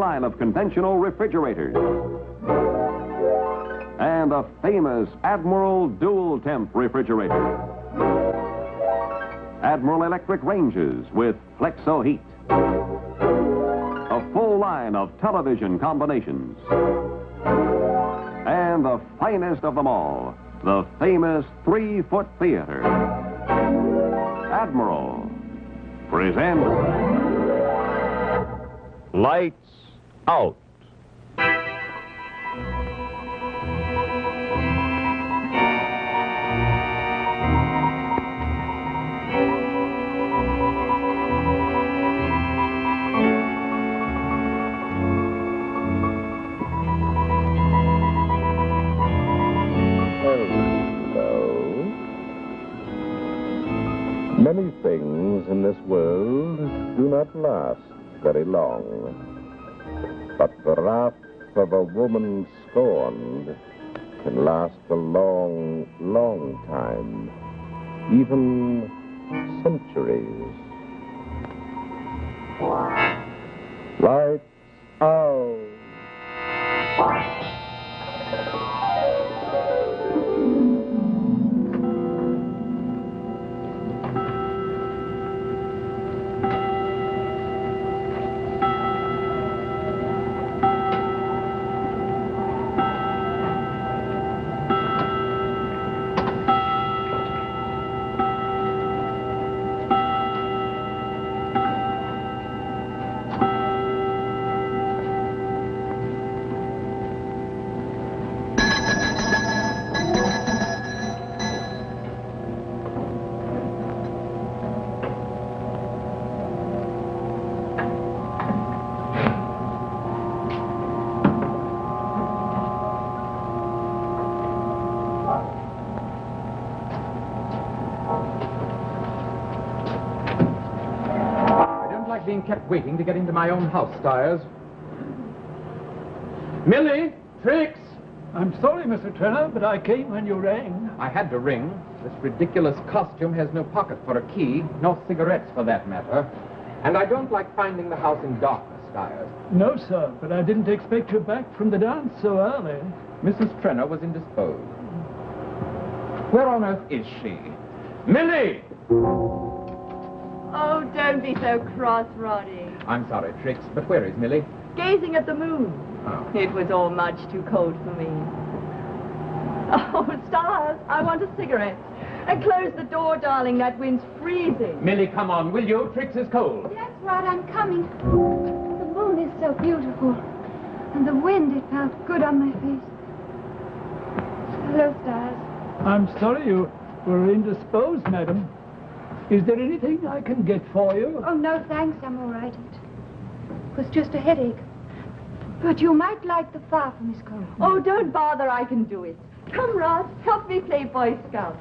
line of conventional refrigerators. And a famous Admiral Dual Temp refrigerator. Admiral electric ranges with Flexo heat. A full line of television combinations. And the finest of them all, the famous 3-foot theater. Admiral presents Lights Out. Many things in this world do not last very long. But the wrath of a woman scorned can last a long, long time, even centuries. Lights out. Being kept waiting to get into my own house, Stiers. Millie! Trix! I'm sorry, Mr. Trenner, but I came when you rang. I had to ring. This ridiculous costume has no pocket for a key, no cigarettes for that matter. And I don't like finding the house in darkness, Stiers. No, sir, but I didn't expect you back from the dance so early. Mrs. Trenner was indisposed. Where on earth is she? Millie! Oh, don't be so cross, Roddy. I'm sorry, Trix, but where is Millie? Gazing at the moon. Oh. It was all much too cold for me. Oh, Stars, I want a cigarette. And close the door, darling. That wind's freezing. Millie, come on, will you? Trix is cold. Yes, Rod, I'm coming. The moon is so beautiful. And the wind, it felt good on my face. Hello, Stars. I'm sorry you were indisposed, madam. Is there anything I can get for you? Oh, no, thanks. I'm all right. It was just a headache. But you might like the far from his coat. Oh, don't bother. I can do it. Come, Rod. Help me play Boy Scout.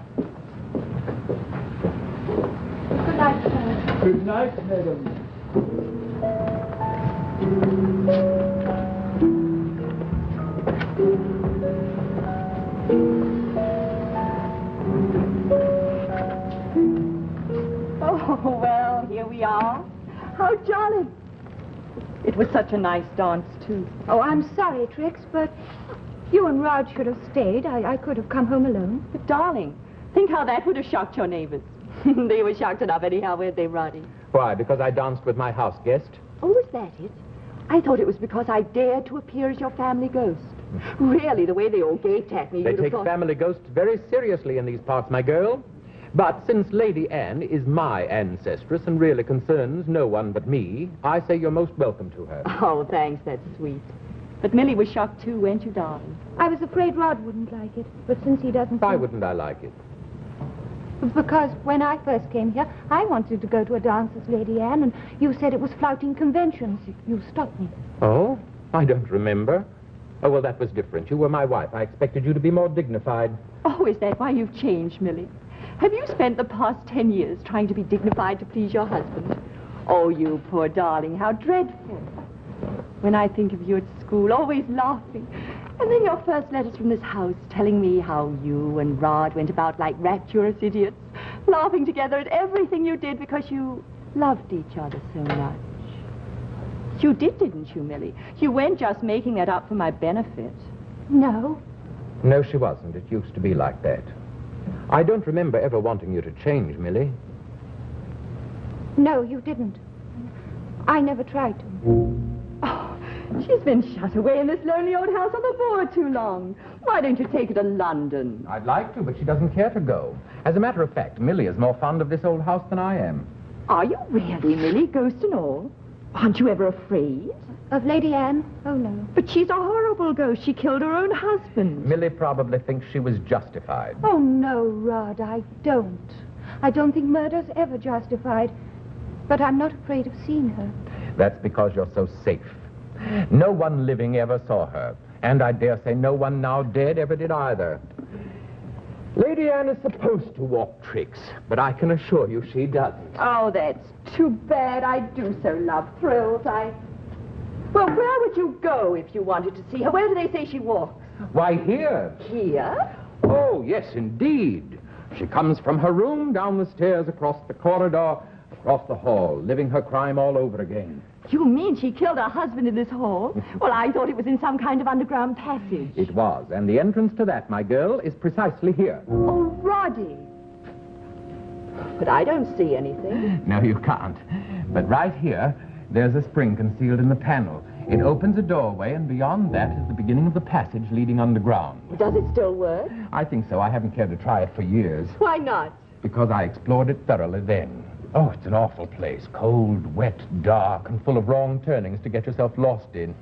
Good night, sir. Good night, madam. Oh, well, here we are. How jolly. It was such a nice dance, too. Oh, I'm sorry, Trix, but you and Rod should have stayed. I could have come home alone. But, darling, think how that would have shocked your neighbors. They were shocked enough anyhow, weren't they, Roddy? Why, because I danced with my house guest? Oh, was that it? I thought it was because I dared to appear as your family ghost. Really, the way they all gaped at me, They you'd have take thought... family ghosts very seriously in these parts, my girl. But since Lady Anne is my ancestress and really concerns no one but me, I say you're most welcome to her. Oh, thanks, that's sweet. But Millie was shocked, too, weren't you, darling? I was afraid Rod wouldn't like it, but since he doesn't... Why wouldn't I like it? Because when I first came here, I wanted to go to a dance as Lady Anne, and you said it was flouting conventions. You stopped me. Oh? I don't remember. Oh, well, that was different. You were my wife. I expected you to be more dignified. Oh, is that why you've changed, Millie? Have you spent the past 10 years trying to be dignified to please your husband? Oh, you poor darling, how dreadful. When I think of you at school, always laughing. And then your first letters from this house telling me how you and Rod went about like rapturous idiots, laughing together at everything you did because you loved each other so much. You did, didn't you, Millie? You weren't just making that up for my benefit. No. No, she wasn't. It used to be like that. I don't remember ever wanting you to change, Millie. No, you didn't. I never tried to. Oh, she's been shut away in this lonely old house on the moor too long. Why don't you take her to London? I'd like to, but she doesn't care to go. As a matter of fact, Millie is more fond of this old house than I am. Are you really, Millie, ghost and all? Aren't you ever afraid? Of Lady Anne? Oh, no. But she's a horrible ghost. She killed her own husband. Millie probably thinks she was justified. Oh, no, Rod, I don't. I don't think murder's ever justified. But I'm not afraid of seeing her. That's because you're so safe. No one living ever saw her. And I dare say no one now dead ever did either. Lady Anne is supposed to walk tricks, but I can assure you she doesn't. Oh, that's too bad. I do so love thrills. Well, where would you go if you wanted to see her? Where do they say she walks? Why, here. Here? Oh, yes, indeed. She comes from her room, down the stairs, across the corridor, across the hall, living her crime all over again. You mean she killed her husband in this hall? Well, I thought it was in some kind of underground passage. It was, and the entrance to that, my girl, is precisely here. Oh, Roddy. But I don't see anything. No, you can't. But right here, there's a spring concealed in the panel. It opens a doorway, and beyond that is the beginning of the passage leading underground. Does it still work? I think so. I haven't cared to try it for years. Why not? Because I explored it thoroughly then. Oh, it's an awful place. Cold, wet, dark, and full of wrong turnings to get yourself lost in.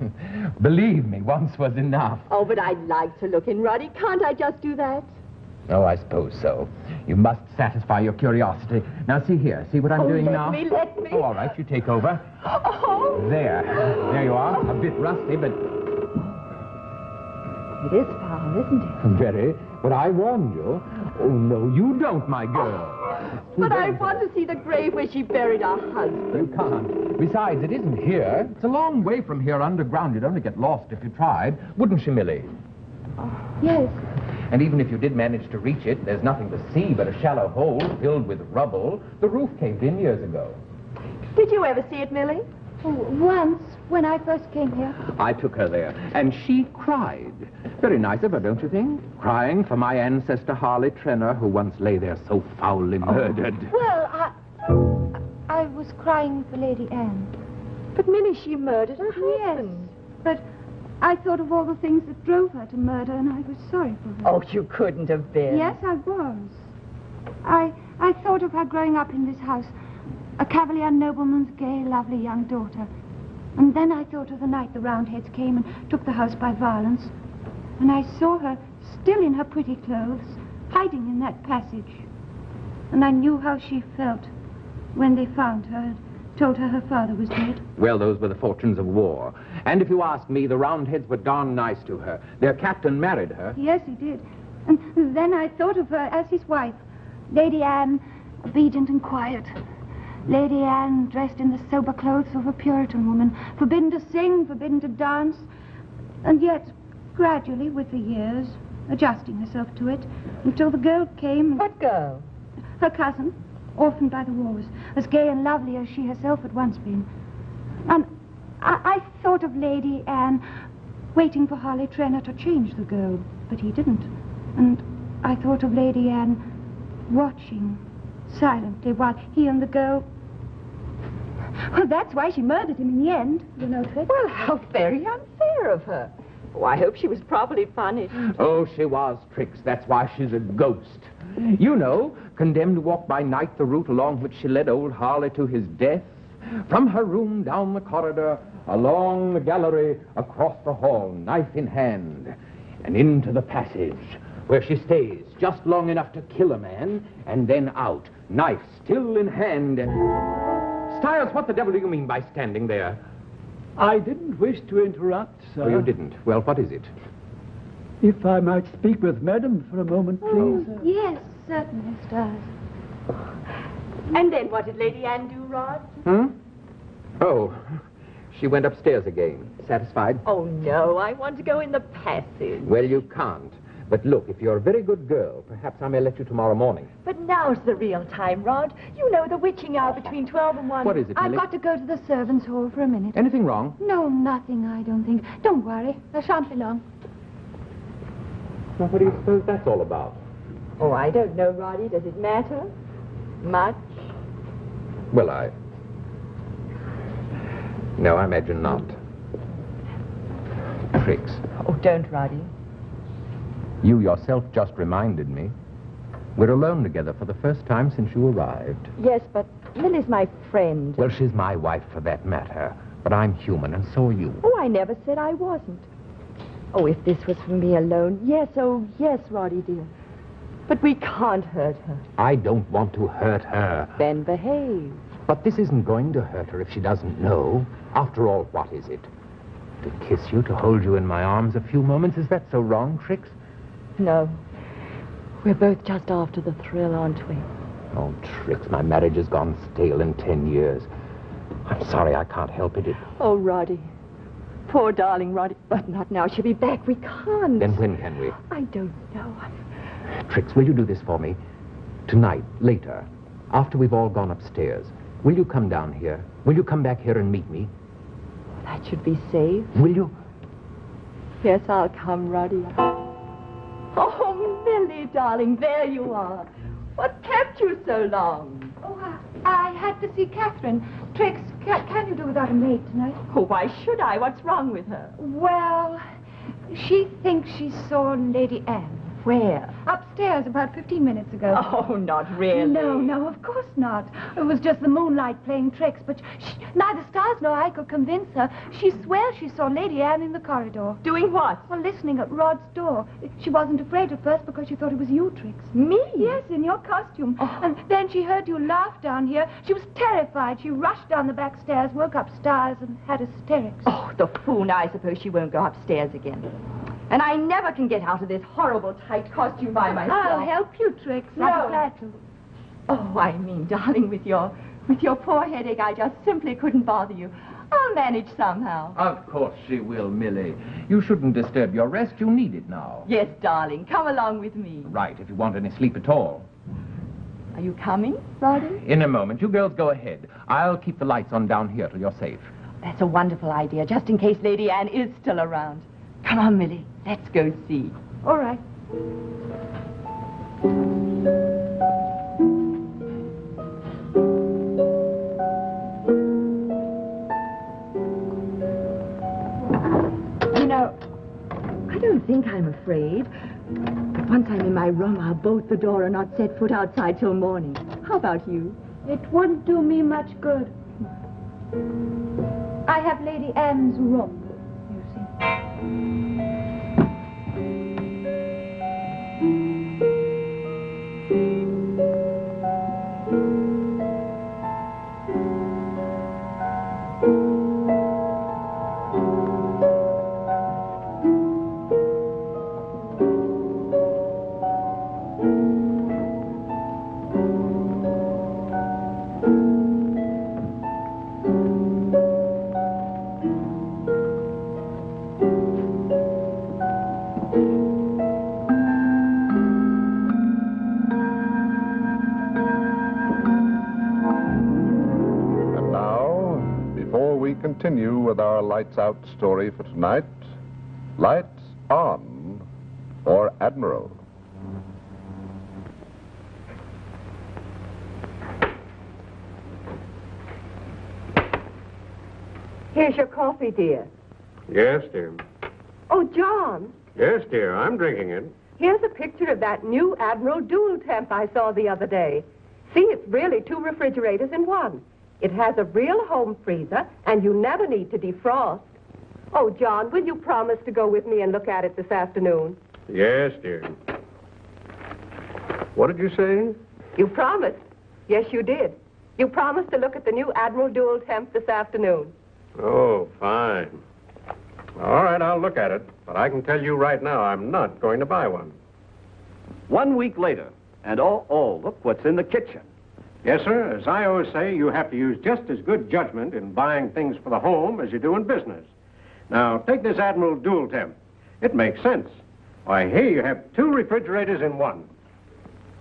Believe me, once was enough. Oh, but I'd like to look in, Roddy. Can't I just do that? Oh, I suppose so. You must satisfy your curiosity. Now, see here. See what I'm doing now? Let me. Oh, all right. You take over. Oh. There. There you are. A bit rusty, but... It is foul, isn't it? Very. But I warned you. Oh, no, you don't, my girl. But I want to see the grave where she buried her husband. You can't. Besides, it isn't here. It's a long way from here underground. You'd only get lost if you tried. Wouldn't she, Millie? Yes. And even if you did manage to reach it, there's nothing to see but a shallow hole filled with rubble. The roof caved in years ago. Did you ever see it, Millie? Oh, once, when I first came here. I took her there, and she cried. Very nice of her, don't you think? Crying for my ancestor Harley Trenner, who once lay there so foully murdered. Well, I was crying for Lady Anne. But, Millie, she murdered her husband. Yes, but I thought of all the things that drove her to murder, and I was sorry for her. Oh, you couldn't have been. Yes, I was. I thought of her growing up in this house, a Cavalier nobleman's gay, lovely young daughter. And then I thought of the night the Roundheads came and took the house by violence. And I saw her, still in her pretty clothes, hiding in that passage. And I knew how she felt when they found her and told her her father was dead. Well, those were the fortunes of war. And if you ask me, the Roundheads were darn nice to her. Their captain married her. Yes, he did. And then I thought of her as his wife, Lady Anne, obedient and quiet. Lady Anne, dressed in the sober clothes of a Puritan woman, forbidden to sing, forbidden to dance, and yet, gradually, with the years, adjusting herself to it, until the girl came... What girl? Her cousin, orphaned by the wars, as gay and lovely as she herself had once been. And I thought of Lady Anne waiting for Harley Trenner to change the girl, but he didn't. And I thought of Lady Anne watching silently while he and the girl... Well, that's why she murdered him in the end, you know, Trix. Well, how very unfair of her. Oh, I hope she was properly punished. Oh, she was, Trix. That's why she's a ghost. You know, condemned to walk by night the route along which she led old Harley to his death. From her room, down the corridor, along the gallery, across the hall, knife in hand, and into the passage, where she stays just long enough to kill a man, and then out, knife still in hand. Stiles, what the devil do you mean by standing there? I didn't wish to interrupt, sir. Oh, you didn't. Well, what is it? If I might speak with Madam for a moment, please. Yes, certainly, Stiles. And then what did Lady Anne do, Rod? Oh, she went upstairs again. Satisfied? Oh, no, I want to go in the passage. Well, you can't. But look, if you're a very good girl, perhaps I may let you tomorrow morning. But now's the real time, Rod. You know, the witching hour between 12 and 1. What is it, I've Millie? got to go to the servants' hall for a minute. Anything wrong? No, nothing, I don't think. Don't worry. I shan't be long. Well, what do you suppose that's all about? Oh, I don't know, Roddy. Does it matter? Much? Well, No, I imagine not. Tricks. Oh, don't, Roddy. You yourself just reminded me. We're alone together for the first time since you arrived. Yes, but Millie's my friend. Well, she's my wife for that matter. But I'm human, and so are you. Oh, I never said I wasn't. Oh, if this was for me alone, yes, oh, yes, Roddy, dear. But we can't hurt her. I don't want to hurt her. Then behave. But this isn't going to hurt her if she doesn't know. After all, what is it? To kiss you, to hold you in my arms a few moments, is that so wrong, Trix? No. We're both just after the thrill, aren't we? Oh, Trix, my marriage has gone stale in 10 years. I'm sorry, I can't help it. Oh, Roddy. Poor darling Roddy. But not now. She'll be back. We can't. Then when can we? I don't know. Trix, will you do this for me? Tonight, later, after we've all gone upstairs, will you come down here? Will you come back here and meet me? That should be safe. Will you? Yes, I'll come, Roddy. Oh, Millie, darling, there you are. What kept you so long? Oh, I had to see Catherine. Trix, can you do without a maid tonight? Oh, why should I? What's wrong with her? Well, she thinks she saw Lady Anne. Where? Upstairs about 15 minutes ago. Oh, not really. No, of course not. It was just the moonlight playing tricks, but neither Stars nor I could convince her. She swears she saw Lady Anne in the corridor. Doing what? Well, listening at Rod's door. She wasn't afraid at first because she thought it was you, Trix. Me? Yes, in your costume. Oh. And then she heard you laugh down here. She was terrified. She rushed down the back stairs, woke up Stars, and had hysterics. Oh, the fool. Now I suppose she won't go upstairs again. And I never can get out of this horrible tight costume by myself. I'll help you, Trix. No. I'd be glad to. Oh, I mean, darling, with your poor headache, I just simply couldn't bother you. I'll manage somehow. Of course she will, Millie. You shouldn't disturb your rest. You need it now. Yes, darling. Come along with me. Right, if you want any sleep at all. Are you coming, Roddy? In a moment. You girls go ahead. I'll keep the lights on down here till you're safe. That's a wonderful idea, just in case Lady Anne is still around. Come on, Millie. Let's go see. All right. You know, I don't think I'm afraid. But once I'm in my room, I'll bolt the door and not set foot outside till morning. How about you? It wouldn't do me much good. I have Lady Anne's room, you see. Continue with our lights out story for tonight. Lights on for Admiral. Here's your coffee, dear. Yes, dear. Oh, John, Yes, dear, I'm drinking it. here's a picture of that new Admiral dual temp I saw the other day. See, it's really 2 refrigerators in one. It has a real home freezer, and you never need to defrost. Oh, John, will you promise to go with me and look at it this afternoon? Yes, dear. What did you say? You promised. Yes, you did. You promised to look at the new Admiral dual temp this afternoon. Oh, fine. All right, I'll look at it. But I can tell you right now, I'm not going to buy one. 1 week later, and look what's in the kitchen. Yes, sir. As I always say, you have to use just as good judgment in buying things for the home as you do in business. Now, take this Admiral dual temp. It makes sense. Why, here you have 2 refrigerators in one.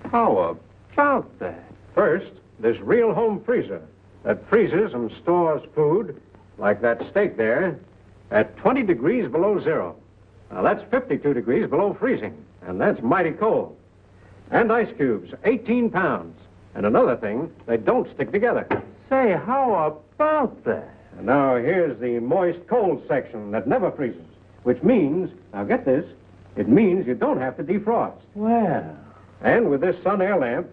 How about that? First, this real home freezer that freezes and stores food, like that steak there, at 20 degrees below zero. Now, that's 52 degrees below freezing, and that's mighty cold. And ice cubes, 18 pounds. And another thing, they don't stick together. Say, how about that? And now, here's the moist cold section that never freezes, which means, now get this, it means you don't have to defrost. Well. And with this sun air lamp,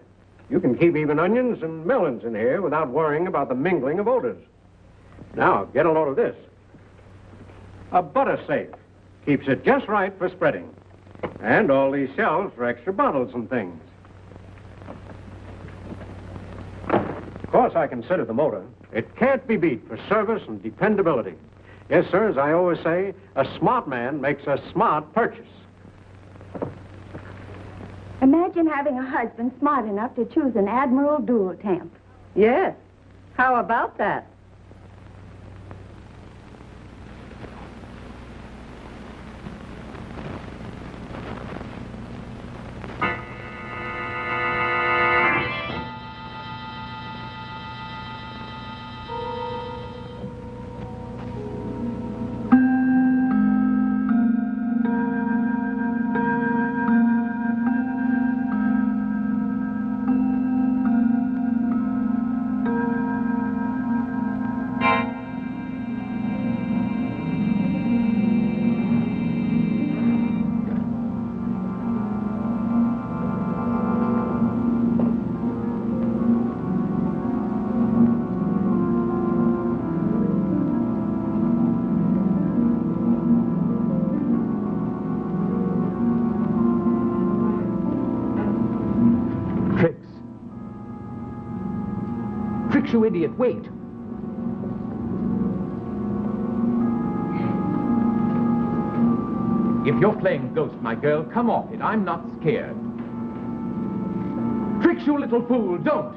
you can keep even onions and melons in here without worrying about the mingling of odors. Now, get a load of this. A butter safe. Keeps it just right for spreading. And all these shelves for extra bottles and things. Of course, I consider the motor. It can't be beat for service and dependability. Yes, sir, as I always say, a smart man makes a smart purchase. Imagine having a husband smart enough to choose an Admiral dual temp. Yes. How about that? You idiot, wait. If you're playing ghost, my girl, come off it. I'm not scared. Tricks, you little fool, don't.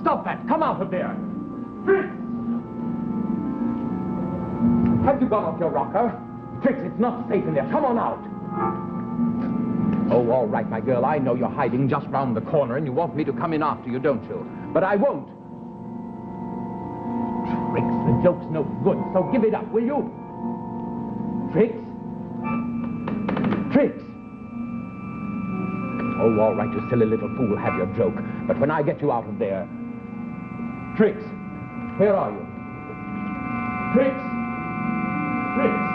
Stop that. Come out of there. Tricks! Have you gone off your rocker? Tricks, it's not safe in there. Come on out. Oh, all right, my girl. I know you're hiding just round the corner and you want me to come in after you, don't you? But I won't. Tricks, the joke's no good, so give it up, will you? Tricks? Tricks? Oh, all right, you silly little fool, have your joke. But when I get you out of there... Tricks, where are you? Tricks? Tricks?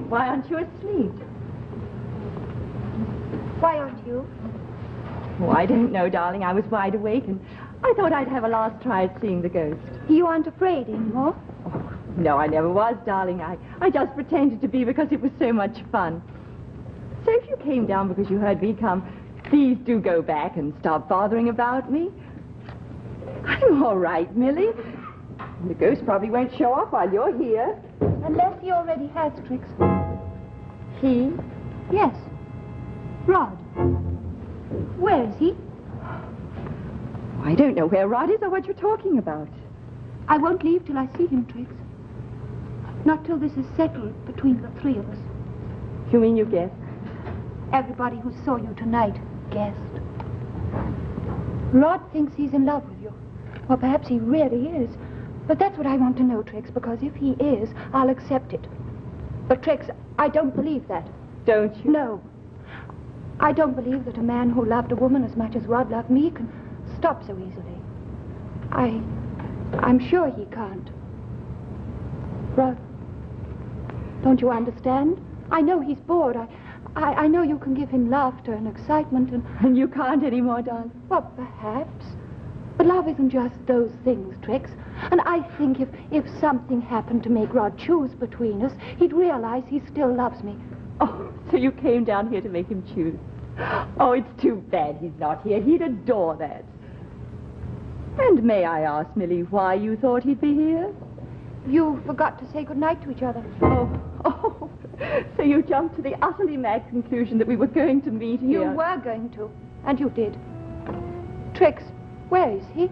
Why aren't you asleep? Why aren't you? Oh, I don't know, darling. I was wide awake, and I thought I'd have a last try at seeing the ghost. You aren't afraid anymore? Oh, no, I never was, darling. I just pretended to be because it was so much fun. So if you came down because you heard me come, please do go back and stop bothering about me. I'm all right, Millie. The ghost probably won't show up while you're here. Unless he already has, Tricks. He? Yes. Rod. Where is he? I don't know where Rod is or what you're talking about. I won't leave till I see him, Tricks. Not till this is settled between the three of us. You mean you guessed? Everybody who saw you tonight guessed. Rod thinks he's in love with you. Or perhaps he really is. But that's what I want to know, Tricks, because if he is, I'll accept it. But, Trix, I don't believe that. Don't you? No. I don't believe that a man who loved a woman as much as Rod loved me can stop so easily. I'm sure he can't. Rod, don't you understand? I know he's bored. I know you can give him laughter and excitement And you can't anymore, darling. Well, perhaps. But love isn't just those things, Trix. And I think if something happened to make Rod choose between us, he'd realize he still loves me. Oh, so you came down here to make him choose. Oh, it's too bad he's not here. He'd adore that. And may I ask, Millie, why you thought he'd be here? You forgot to say goodnight to each other. Oh, so you jumped to the utterly mad conclusion that we were going to meet here. You were going to, and you did. Trix, where is he?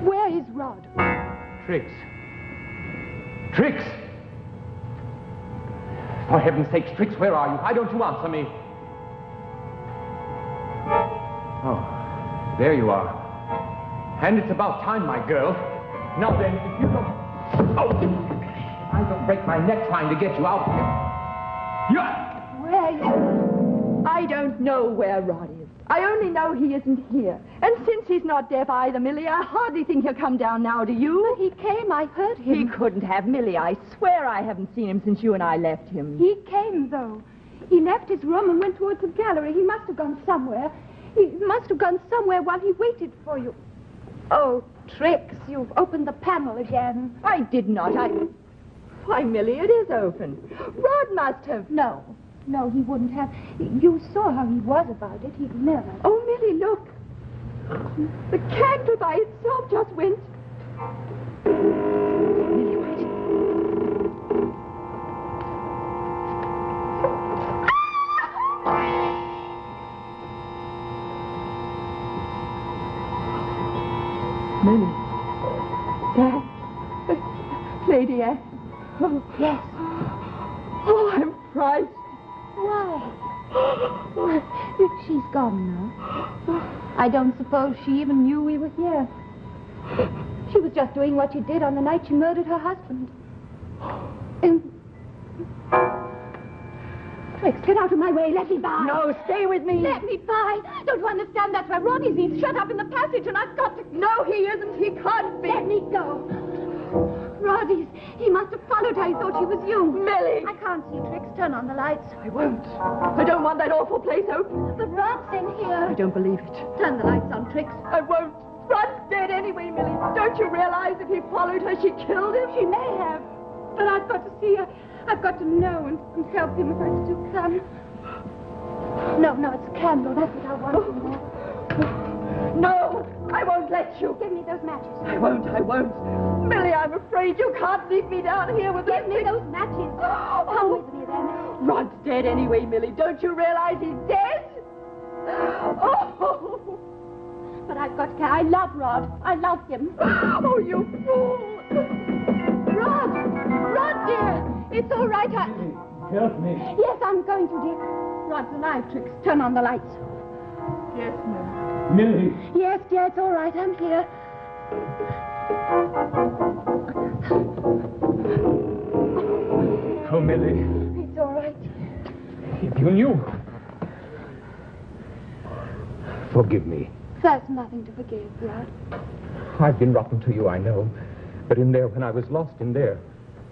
Where is Rod? Trix. Trix! For heaven's sakes, Trix, where are you? Why don't you answer me? Oh, there you are. And it's about time, my girl. Now then, if you don't... Oh! I will break my neck trying to get you out here. Where is he? I don't know where Rod is. I only know he isn't here. And since he's not deaf either, Millie, I hardly think he'll come down now, do you? But he came. I heard him. He couldn't have, Millie. I swear I haven't seen him since you and I left him. He came, though. He left his room and went towards the gallery. He must have gone somewhere. He must have gone somewhere while he waited for you. Oh, Trix, you've opened the panel again. I did not. Why, Millie, it is open. Rod must have... No, he wouldn't have. You saw how he was about it. He'd never. Oh, Millie, look. The candle by itself just went. Millie, wait. Millie. Dad. Lady Anne. Oh. Yes. Oh, I'm frightened. Why? She's gone now. I don't suppose she even knew we were here. She was just doing what she did on the night she murdered her husband. Trix, get out of my way. Let me by. No, stay with me. Let me by. Don't you understand? That's where Ron is. He's shut up in the passage, and I've got to... No, he isn't. He can't be. Let me go. Rod, he must have followed her. He thought she was you. Millie! I can't see, Trix. Turn on the lights. I won't. I don't want that awful place open. But Rod's in here. I don't believe it. Turn the lights on, Trix. I won't. Rod's dead anyway, Millie. Don't you realize if he followed her, she killed him? She may have. But I've got to see her. I've got to know and help him if I still can. No, it's a candle. That's what I want. No, I won't let you. Give me those matches. I won't. Millie, I'm afraid you can't leave me down here with Give me those matches. Come with me then. Rod's dead anyway, Millie. Don't you realize he's dead? Oh. But I've got to care. I love Rod. I love him. Oh, you fool. Rod, dear. It's all right. Help me. Yes, I'm going to, dear. Rod's alive, Trix. Turn on the lights. Yes, Millie. Millie. Yes, dear, it's all right. I'm here. Oh, Millie. It's all right. If you knew. Forgive me. There's nothing to forgive, Rod. I've been rotten to you, I know. But in there, when I was lost in there,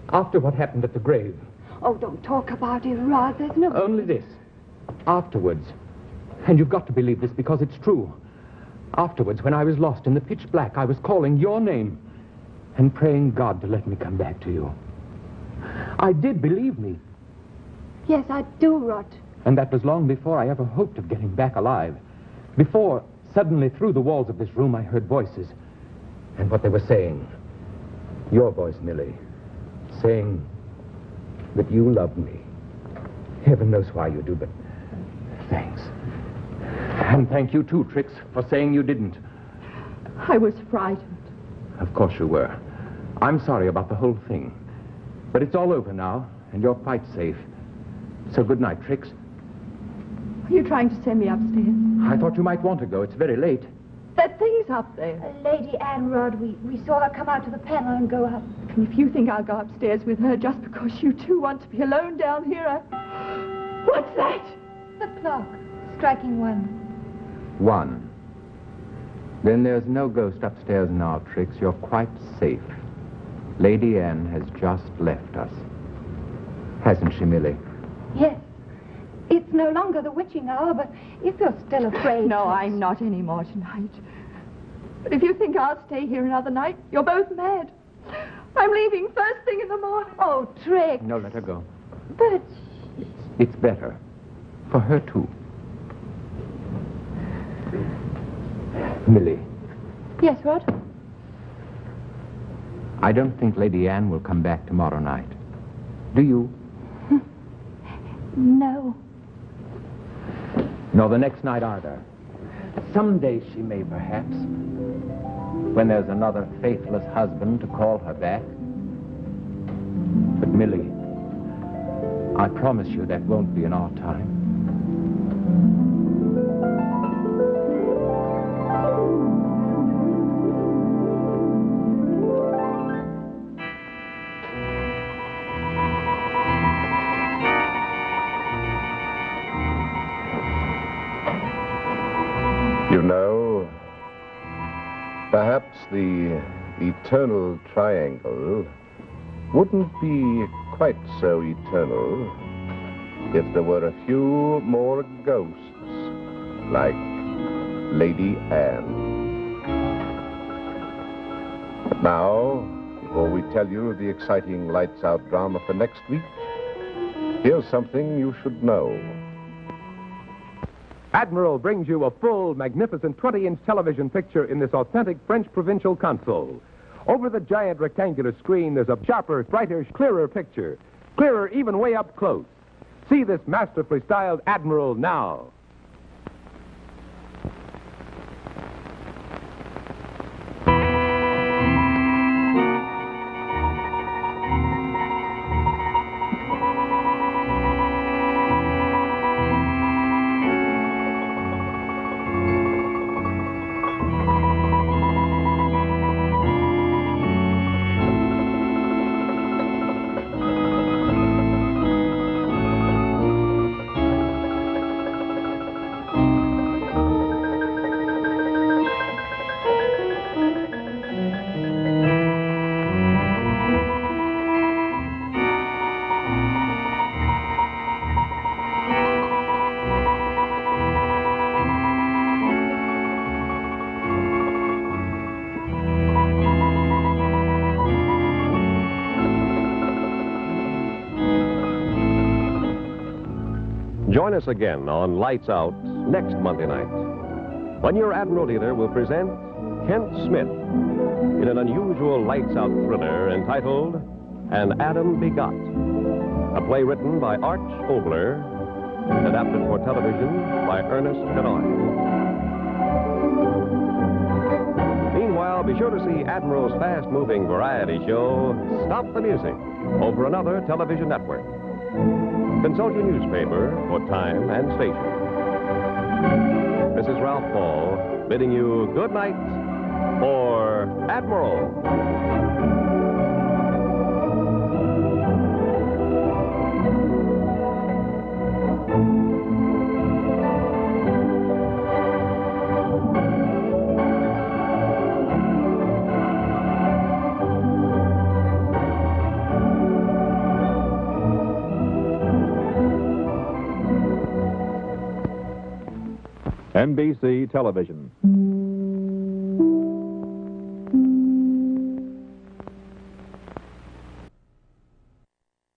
after what happened at the grave. Oh, don't talk about it, Rod. There's no... Only this. Afterwards. And you've got to believe this because it's true. Afterwards, when I was lost in the pitch black, I was calling your name and praying God to let me come back to you. I did, believe me. Yes, I do, Rod. And that was long before I ever hoped of getting back alive. Before, suddenly through the walls of this room, I heard voices. And what they were saying. Your voice, Millie. Saying that you love me. Heaven knows why you do, but thanks. And thank you, too, Trix, for saying you didn't. I was frightened. Of course you were. I'm sorry about the whole thing. But it's all over now, and you're quite safe. So good night, Trix. Are you trying to send me upstairs? I thought you might want to go. It's very late. That thing's up there. Lady Anne Rod, we saw her come out to the panel and go up. And if you think I'll go upstairs with her just because you two want to be alone down here, What's that? The clock, striking 1. 1. Then there's no ghost upstairs now, Trix. You're quite safe. Lady Anne has just left us. Hasn't she, Millie? Yes. It's no longer the witching hour, but if you're still afraid... No, I'm not anymore tonight. But if you think I'll stay here another night, you're both mad. I'm leaving first thing in the morning. Oh, Trix. No, let her go. But... It's better. For her, too. Millie. Yes, Rod? I don't think Lady Anne will come back tomorrow night. Do you? No. Nor the next night either. Someday she may, perhaps. When there's another faithless husband to call her back. But Millie, I promise you that won't be in our time. You know, perhaps the eternal triangle wouldn't be quite so eternal if there were a few more ghosts like Lady Anne. But now, before we tell you the exciting Lights Out drama for next week, here's something you should know. Admiral brings you a full, magnificent 20-inch television picture in this authentic French provincial console. Over the giant rectangular screen, there's a sharper, brighter, clearer picture. Clearer even way up close. See this masterfully styled Admiral now. Join us again on Lights Out next Monday night, when your Admiral dealer will present Kent Smith in an unusual Lights Out thriller entitled An Adam Begot, a play written by Arch Obler and adapted for television by Ernest Benoit. Meanwhile, be sure to see Admiral's fast-moving variety show, Stop the Music, over another television network. Consult your newspaper for time and station. This is Ralph Paul bidding you good night for Admiral. NBC Television.